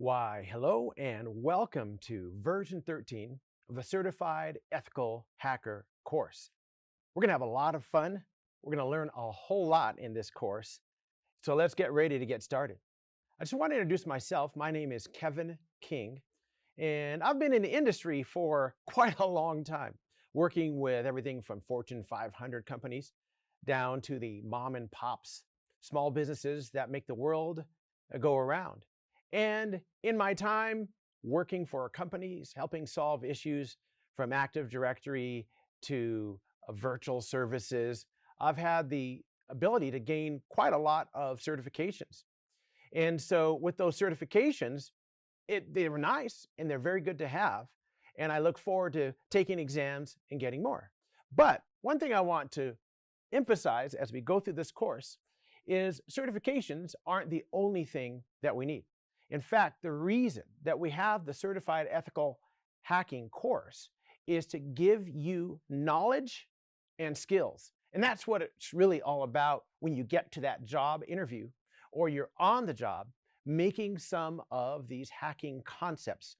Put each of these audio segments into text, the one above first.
Why, hello and welcome to version 13 of the Certified Ethical Hacker course. We're going to have a lot of fun. We're going to learn a whole lot in this course. So let's get ready to get started. I just want to introduce myself. My name is Kevin King, and I've been in the industry for quite a long time, working with everything from Fortune 500 companies down to the mom and pops, small businesses that make the world go around. And in my time working for companies, helping solve issues from Active Directory to virtual services, I've had the ability to gain quite a lot of certifications. And so with those certifications, they were nice and they're very good to have. And I look forward to taking exams and getting more. But one thing I want to emphasize as we go through this course is certifications aren't the only thing that we need. In fact, the reason that we have the Certified Ethical Hacking course is to give you knowledge and skills. And that's what it's really all about when you get to that job interview or you're on the job, making some of these hacking concepts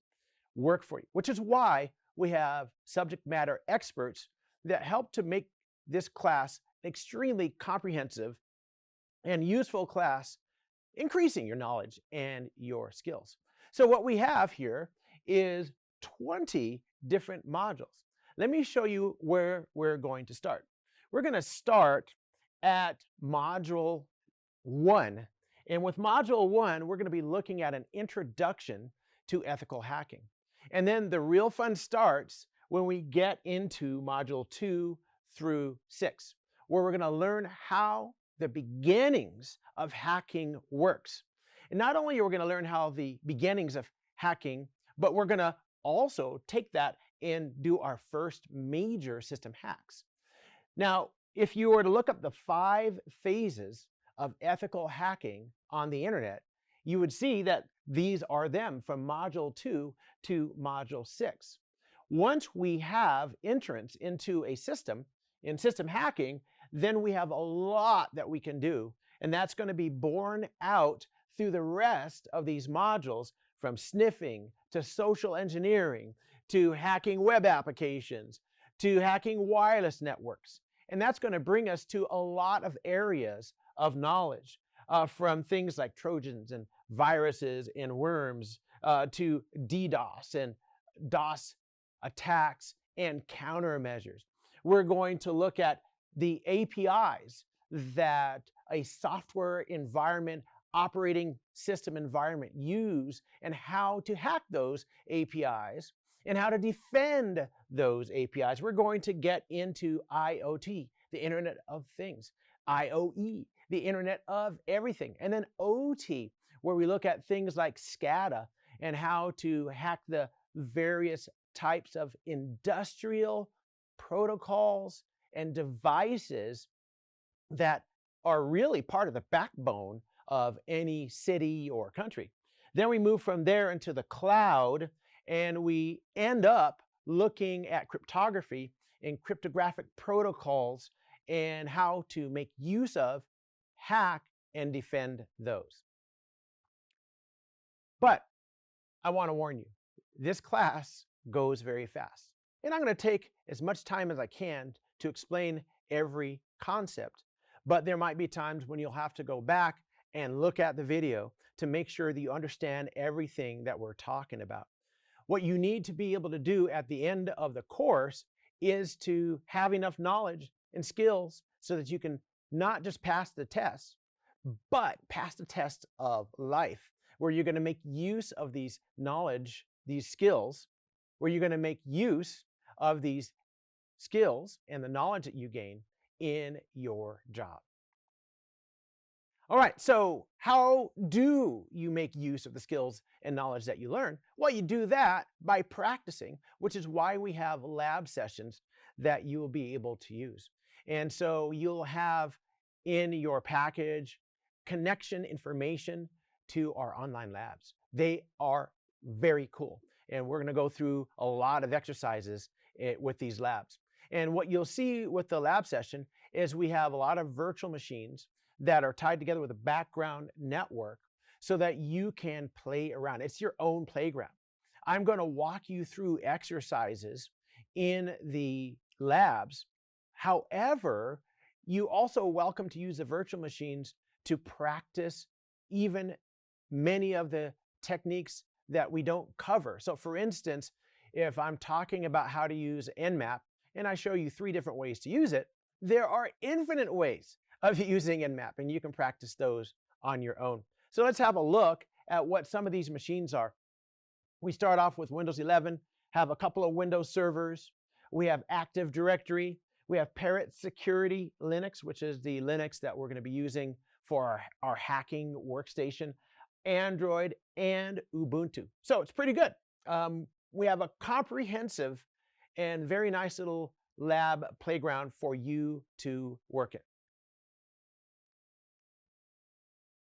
work for you, which is why we have subject matter experts that help to make this class an extremely comprehensive and useful class, increasing your knowledge and your skills. So what we have here is 20 different modules. Let me show you where we're going to start. We're going to start at Module 1. And with Module 1, we're going to be looking at an introduction to ethical hacking. And then the real fun starts when we get into Module 2 through 6, where we're going to learn how the beginnings of hacking works. And not only are we going to learn how the beginnings of hacking, but we're going to also take that and do our first major system hacks. Now, if you were to look up the 5 phases of ethical hacking on the internet, you would see that these are them from Module 2 to Module 6. Once we have entrance into a system, in system hacking, then we have a lot that we can do. And that's going to be borne out through the rest of these modules, from sniffing to social engineering to hacking web applications to hacking wireless networks. And that's going to bring us to a lot of areas of knowledge, from things like Trojans and viruses and worms to DDoS and DOS attacks and countermeasures. We're going to look at the APIs that a software environment, operating system environment use, and how to hack those APIs and how to defend those APIs. We're going to get into IoT, the Internet of Things, IoE, the Internet of Everything, and then OT, where we look at things like SCADA and how to hack the various types of industrial protocols and devices that are really part of the backbone of any city or country. Then we move from there into the cloud, and we end up looking at cryptography and cryptographic protocols and how to make use of, hack, and defend those. But I want to warn you, this class goes very fast. And I'm going to take as much time as I can to explain every concept. But there might be times when you'll have to go back and look at the video to make sure that you understand everything that we're talking about. What you need to be able to do at the end of the course is to have enough knowledge and skills so that you can not just pass the test, but pass the test of life, where you're going to make use of these knowledge, these skills, where you're going to make use of these skills and the knowledge that you gain in your job. All right, so how do you make use of the skills and knowledge that you learn? Well, you do that by practicing, which is why we have lab sessions that you will be able to use. And so you'll have in your package connection information to our online labs. They are very cool. And we're going to go through a lot of exercises with these labs. And what you'll see with the lab session is we have a lot of virtual machines that are tied together with a background network so that you can play around. It's your own playground. I'm going to walk you through exercises in the labs. However, you also are welcome to use the virtual machines to practice even many of the techniques that we don't cover. So for instance, if I'm talking about how to use Nmap and I show you 3 different ways to use it, there are infinite ways of using Nmap, and you can practice those on your own. So let's have a look at what some of these machines are. We start off with Windows 11, have a couple of Windows servers. We have Active Directory. We have Parrot Security Linux, which is the Linux that we're going to be using for our hacking workstation, Android, and Ubuntu. So it's pretty good. We have a comprehensive and very nice little lab playground for you to work in.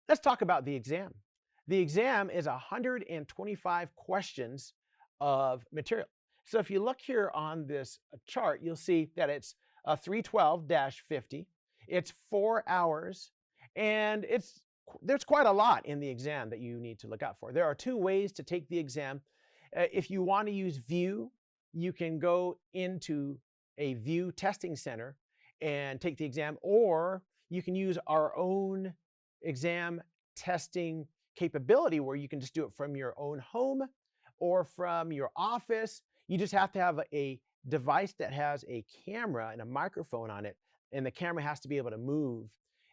Let's talk about the exam. The exam is 125 questions of material. So if you look here on this chart, you'll see that it's 312-50. It's 4 hours, and there's quite a lot in the exam that you need to look out for. There are 2 ways to take the exam. If you want to use View, you can go into a View testing center and take the exam, or you can use our own exam testing capability where you can just do it from your own home or from your office. You just have to have a device that has a camera and a microphone on it, and the camera has to be able to move.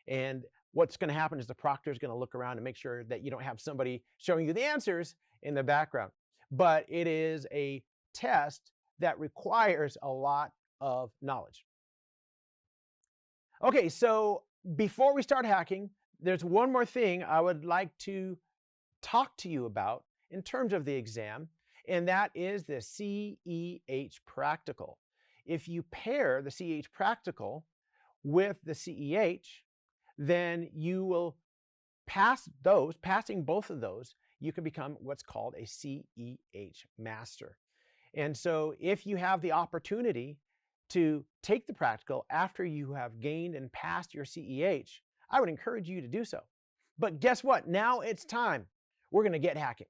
And what's going to happen is the proctor is going to look around and make sure that you don't have somebody showing you the answers in the background. But it is a test that requires a lot of knowledge. Okay, so before we start hacking, there's one more thing I would like to talk to you about in terms of the exam, and that is the CEH practical. If you pair the CEH practical with the CEH, then you will pass those. Passing both of those, you can become what's called a CEH master. And so if you have the opportunity to take the practical after you have gained and passed your CEH, I would encourage you to do so. But guess what? Now it's time. We're going to get hacking.